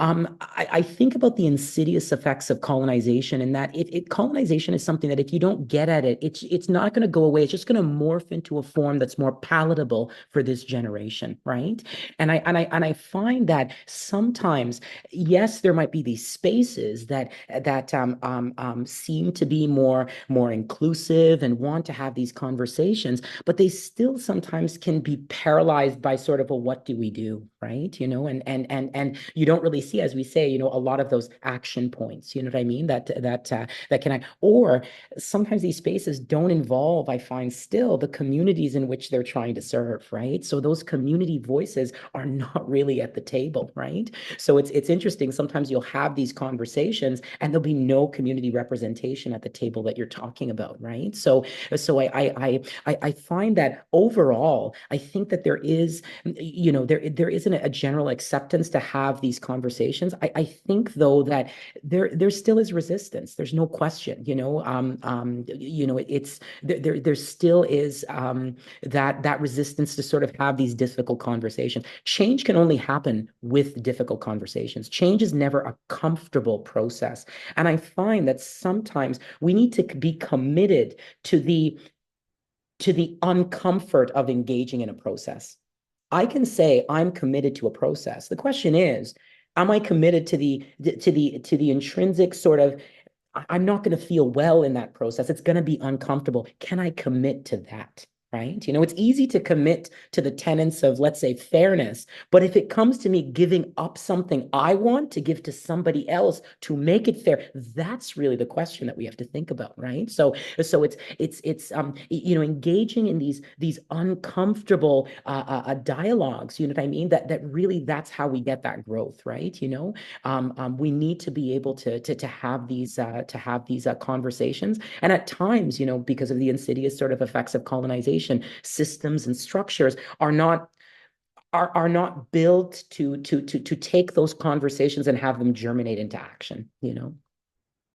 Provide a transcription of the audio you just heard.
I think about the insidious effects of colonization, and that colonization is something that if you don't get at it, it's not going to go away. It's just going to morph into a form that's more palatable for this generation, right? And I find that sometimes, yes, there might be these spaces that seem to be more inclusive and want to have these conversations, but they still sometimes can be paralyzed by sort of a what do we do, right? And you don't really see, as we say, a lot of those action points. You know what I mean? That can, or sometimes these spaces don't involve, I find, still the communities in which they're trying to serve, right? So those community voices are not really at the table, right? So it's interesting. Sometimes you'll have these conversations and there'll be no community representation at the table that you're talking about, right? So I find that overall, I think that there is, there isn't a general acceptance to have these conversations. I think though that there still is resistance. There's no question, it's there still is that resistance to sort of have these difficult conversations. Change can only happen with difficult conversations. Change is never a comfortable process. And I find that sometimes we need to be committed to the uncomfort of engaging in a process. I can say I'm committed to a process. The question is, am I committed to the intrinsic sort of, I'm not going to feel well in that process. It's going to be uncomfortable. Can I commit to that? Right? It's easy to commit to the tenets of, let's say, fairness. But if it comes to me giving up something I want to give to somebody else to make it fair, that's really the question that we have to think about, right? So engaging in these uncomfortable dialogues. You know what I mean? That really, that's how we get that growth, right? We need to be able to have these conversations, and at times, because of the insidious sort of effects of colonization, systems and structures are not built to take those conversations and have them germinate into action.